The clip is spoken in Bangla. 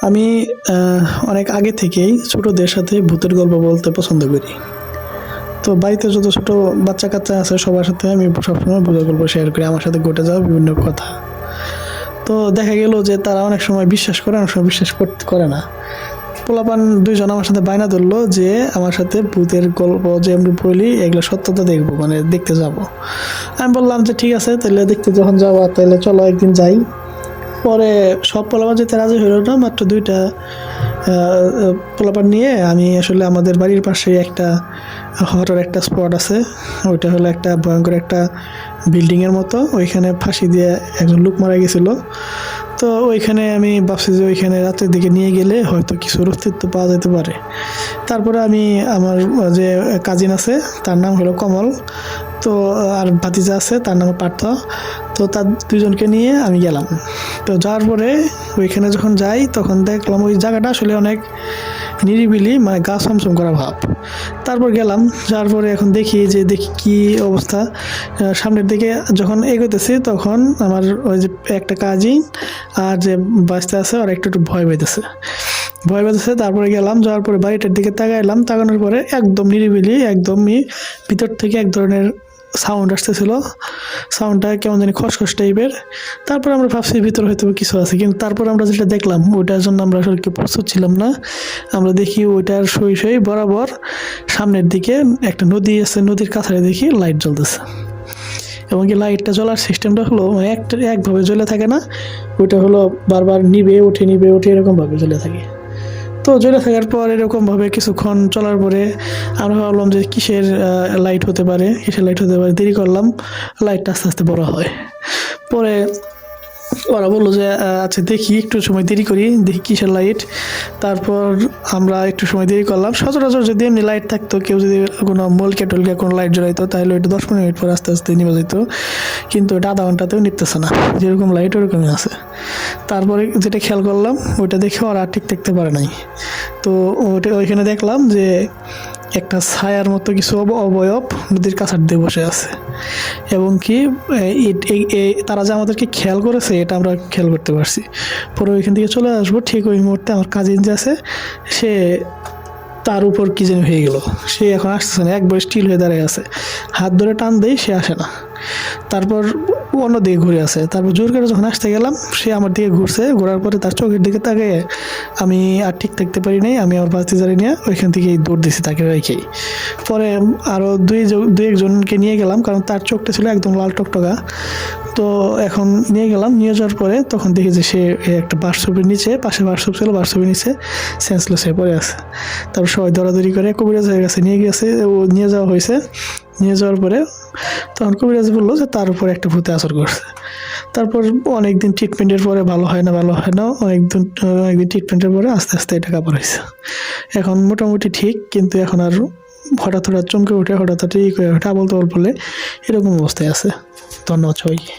আমি অনেক আগে থেকেই ছোটদের সাথে ভূতের গল্প বলতে পছন্দ করি। তো বাড়িতে যত ছোট বাচ্চা কাচ্চা আছে সবার সাথে আমি সবসময় ভূতের গল্প শেয়ার করি, আমার সাথে ঘটে যাওয়া বিভিন্ন কথা। তো দেখা গেল যে তারা অনেক সময় বিশ্বাস করে, অনেক সময় বিশ্বাস করতে করে না। পোলাপান দুইজন আমার সাথে বায়না ধরলো যে আমার সাথে ভূতের গল্প যে আমি বলি এগুলো সত্যতা দেখবো, মানে দেখতে যাব। আমি বললাম যে ঠিক আছে, তাহলে দেখতে যখন যাওয়া তাহলে চলো একদিন যাই। পরে সব পোলাপান যেতে রাজি হইল না, মাত্র দুইটা পোলাপান নিয়ে আমি আসলে আমাদের বাড়ির পাশে একটা হরর একটা স্পট আছে, ওইটা হলো একটা ভয়ঙ্কর একটা বিল্ডিংয়ের মতো, ওইখানে ফাঁসি দিয়ে একজন লোক মারা গেছিলো। তো ওইখানে আমি ভাবছি যে ওইখানে রাতের দিকে নিয়ে গেলে হয়তো কিছুর অস্তিত্ব পাওয়া যেতে পারে। তারপরে আমি আমার যে কাজিন আছে তার নাম হলো কমল, তো আর ভাতিজা আছে তার নাম পার্থ। তো তার দুজনকে নিয়ে আমি গেলাম। তো যাওয়ার পরে ওইখানে যখন যাই তখন দেখলাম ওই জায়গাটা আসলে অনেক নিরিবিলি, মানে গা ছমছম করা ভাব। তারপর গেলাম, যাওয়ার পরে এখন দেখি কি অবস্থা। সামনের দিকে যখন এগোতেছি তখন আমার ওই যে একটা কাজিন আর যে বাচ্চা আছে আর একটু একটু ভয় পেতেছে। তারপরে গেলাম, যাওয়ার পরে বাড়িটার দিকে তাকাইলাম, তাকানোর পরে একদম নিরিবিলি, একদমই ভিতর থেকে এক ধরনের সাউন্ড আসতেছিল। সাউন্ডটা কেমন জানি খসখস টাইপের। তারপর আমরা ভাবছি ভিতরে হয়তো কিছু আছে, কিন্তু তারপর আমরা যেটা দেখলাম ওইটার জন্য আমরা আসলে কেউ প্রস্তুত ছিলাম না। আমরা দেখি ওইটার সই বরাবর সামনের দিকে একটা নদী আছে, নদীর কাছারে দেখি লাইট জ্বলতেছে। এবং কি লাইটটা জ্বলার সিস্টেমটা হলো মানে একভাবে জ্বলে থাকে না, ওইটা হলো বারবার নিবে ওঠে এরকমভাবে জ্বলে থাকে। তো জ্বলে থাকার পর এরকমভাবে কিছুক্ষণ চলার পরে আমরা ভাবলাম যে কিসের লাইট হতে পারে, দেরি করলাম, লাইটটা আস্তে আস্তে বড় হয়। পরে ওরা বললো যে আচ্ছা দেখি একটু সময় দেরি করি, দেখি কিসের লাইট। তারপর আমরা একটু সময় দেরি করলাম। সচরাচর যদি এমনি লাইট থাকতো, কেউ যদি কোনো মলকে টলকে কোনো লাইট জ্বলাইতো তাহলে ওইটা 10-15 মিনিট পর আস্তে আস্তে নিভে যেত, কিন্তু ওটা আধা ঘন্টাতেও নিতেছে না, যেরকম লাইট ওরকমই আছে। তারপরে যেটা খেয়াল করলাম ওইটা দেখে ওরা ঠিক থাকতে পারে নাই। তো ওইখানে দেখলাম যে একটা ছায়ার মতো কিছু অবয়ব নদীর কাছার দিয়ে বসে আছে। এবং কি তারা যে আমাদেরকে খেয়াল করেছে এটা আমরা খেয়াল করতে পারছি। পরে ওইখান থেকে চলে আসবো, ঠিক ওই মুহূর্তে আমার কাজিন যে আছে সে তার উপর কি যেন হয়ে গেল, সে এখন আসতেছে না, একবার স্টিল হয়ে দাঁড়িয়ে আছে। হাত ধরে টান দেই, সে আসে না। তারপর অন্য দিকে ঘুরে আসে। তারপর জোর করে যখন আসতে গেলাম সে আমার দিকে ঘুরছে, ঘোরার পরে তার চোখের দিকে তাকিয়ে আমি আর ঠিক থাকতে পারি নাই, আমি আমার ভাতিজারে নিয়ে ওইখান থেকেই দৌড় দিছি তাকে রেখেই। পরে আরও দুই একজনকে নিয়ে গেলাম, কারণ তার চোখটা ছিল একদম লাল টকটকা। তো এখন নিয়ে গেলাম, নিয়ে যাওয়ার পরে তখন দেখি যে সে একটা বাথরুমের নিচে, পাশে বাথরুম ছিল, বাথরুমের নিচে সেন্সলেস হয়ে পড়ে আছে। তারপর সবাই দৌড়াদৌড়ি করে কবিরাজের কাছে নিয়ে গেছে, ও নিয়ে যাওয়া হয়েছে। নিয়ে যাওয়ার পরে তখন কবিরাজ বললো যে তার উপরে একটা ভূতে আসর করছে। তারপর অনেকদিন ট্রিটমেন্টের পরে ভালো হয় না, অনেকদিন ট্রিটমেন্টের পরে আস্তে আস্তে এটা কাভার হয়েছে। এখন মোটামুটি ঠিক, কিন্তু এখন আর হঠাৎ চমকে উঠে, হঠাৎ আবল তাবল বলে এরকম অবস্থায় আছে। ধন্যবাদ সবাইকে।